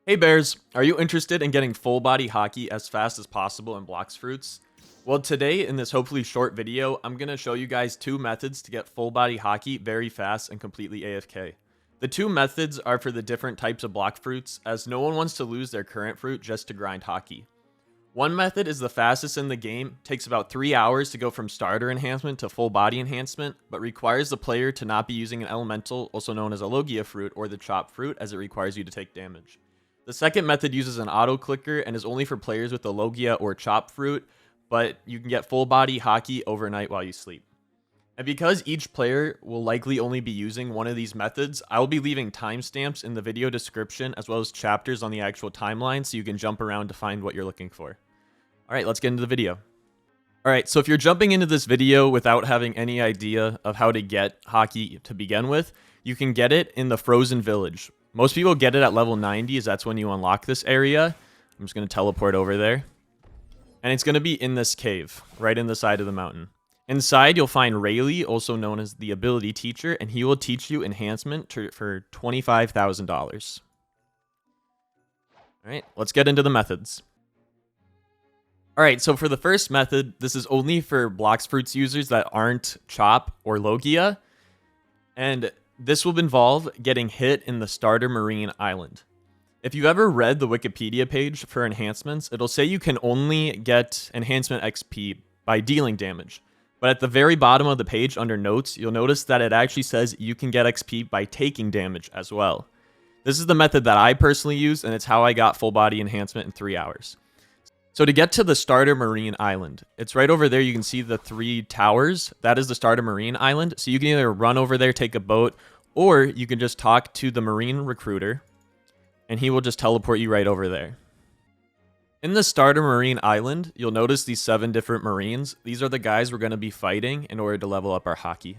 Hey Bears, are you interested in getting full body haki as fast as possible in Blox Fruits? Well, today in this hopefully short video, I'm going to show you guys two methods to get full body haki very fast and completely AFK. The two methods are for the different types of Blox Fruits, as no one wants to lose their current fruit just to grind haki. One method is the fastest in the game, takes about 3 hours to go from starter enhancement to full body enhancement, but requires the player to not be using an elemental, also known as a Logia fruit or the chop fruit, as it requires you to take damage. The second method uses an auto clicker and is only for players with the Logia or chop fruit, but you can get full body haki overnight while you sleep. And because each player will likely only be using one of these methods, I will be leaving timestamps in the video description as well as chapters on the actual timeline so you can jump around to find what you're looking for. Alright, let's get into the video. Alright, so if you're jumping into this video without having any idea of how to get haki to begin with, you can get it in the Frozen Village. Most people get it at level 90, as that's when you unlock this area. I'm just going to teleport over there. And it's going to be in this cave, right in the side of the mountain. Inside, you'll find Rayleigh, also known as the Ability Teacher, and he will teach you enhancement for $25,000. Alright, let's get into the methods. Alright, so for the first method, this is only for Blox Fruits users that aren't Chop or Logia. And this will involve getting hit in the starter marine island. If you've ever read the Wikipedia page for enhancements, it'll say you can only get enhancement XP by dealing damage. But at the very bottom of the page under notes, you'll notice that it actually says you can get XP by taking damage as well. This is the method that I personally use, and it's how I got full body enhancement in 3 hours. So to get to the starter marine island, it's right over there. You can see the 3 towers. That is the starter marine island. So you can either run over there, take a boat, or you can just talk to the marine recruiter and he will just teleport you right over there. In the starter marine island, you'll notice these 7 different marines. These are the guys we're going to be fighting in order to level up our haki.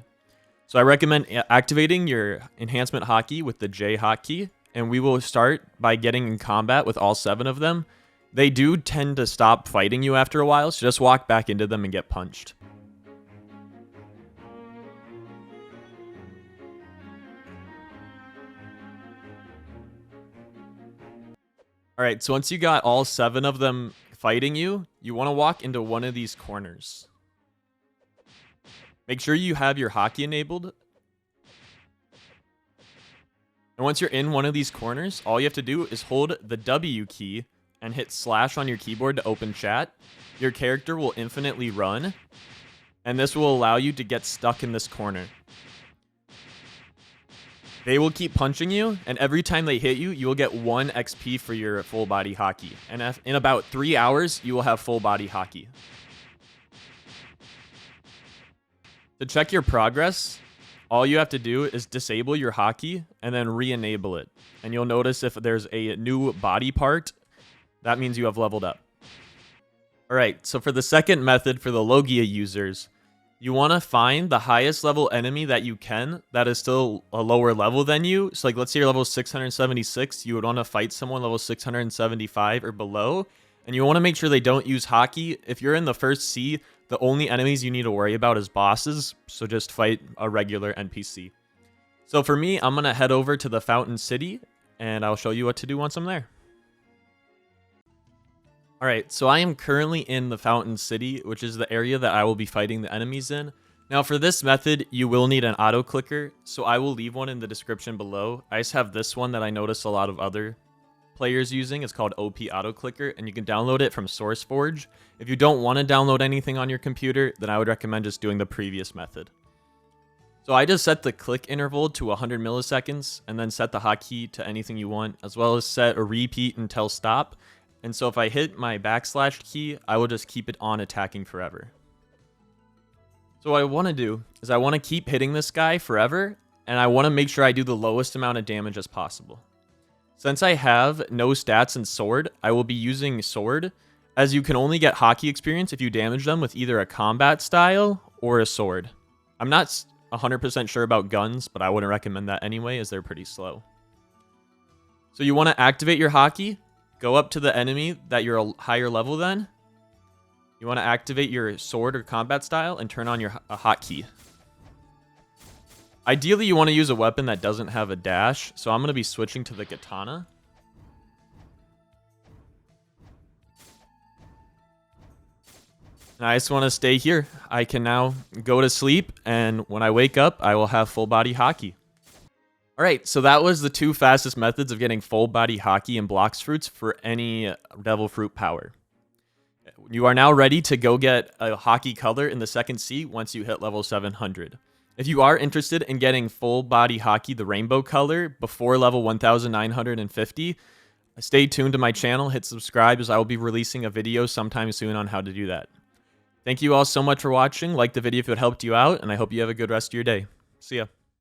So I recommend activating your enhancement haki with the J hotkey, and we will start by getting in combat with all 7 of them. They do tend to stop fighting you after a while, so just walk back into them and get punched. Alright, so once you got all 7 of them fighting you, you want to walk into one of these corners. Make sure you have your haki enabled. And once you're in one of these corners, all you have to do is hold the W key and hit slash on your keyboard to open chat. Your character will infinitely run, and this will allow you to get stuck in this corner. They will keep punching you, and every time they hit you, you will get 1 XP for your full body haki. And in about 3 hours, you will have full body haki. To check your progress, all you have to do is disable your haki and then re-enable it. And you'll notice if there's a new body part, that means you have leveled up. Alright, so for the second method for the Logia users, you want to find the highest level enemy that you can that is still a lower level than you. So like, let's say you're level 676, you would want to fight someone level 675 or below, and you want to make sure they don't use haki. If you're in the first sea, the only enemies you need to worry about is bosses, so just fight a regular NPC. So for me, I'm going to head over to the Fountain City, and I'll show you what to do once I'm there. Alright, so I am currently in the Fountain City, which is the area that I will be fighting the enemies in. Now for this method, you will need an auto clicker, so I will leave one in the description below. I just have this one that I notice a lot of other players using. It's called OP Auto Clicker, and you can download it from SourceForge. If you don't want to download anything on your computer, then I would recommend just doing the previous method. So I just set the click interval to 100 milliseconds, and then set the hotkey to anything you want, as well as set a repeat until stop. And so if I hit my backslash key, I will just keep it on attacking forever. So what I want to do is I want to keep hitting this guy forever, and I want to make sure I do the lowest amount of damage as possible. Since I have no stats in sword, I will be using sword, as you can only get haki experience if you damage them with either a combat style or a sword. I'm not 100% sure about guns, but I wouldn't recommend that anyway, as they're pretty slow. So you want to activate your haki. Go up to the enemy that you're a higher level than. You want to activate your sword or combat style and turn on your hotkey. Ideally, you want to use a weapon that doesn't have a dash, so I'm going to be switching to the katana. And I just want to stay here. I can now go to sleep, and when I wake up, I will have full body Haki. Alright, so that was the 2 fastest methods of getting full body Haki and Blox Fruits for any Devil Fruit power. You are now ready to go get a Haki color in the second sea once you hit level 700. If you are interested in getting full body Haki, the rainbow color, before level 1950, stay tuned to my channel, hit subscribe, as I will be releasing a video sometime soon on how to do that. Thank you all so much for watching. Like the video if it helped you out, and I hope you have a good rest of your day. See ya.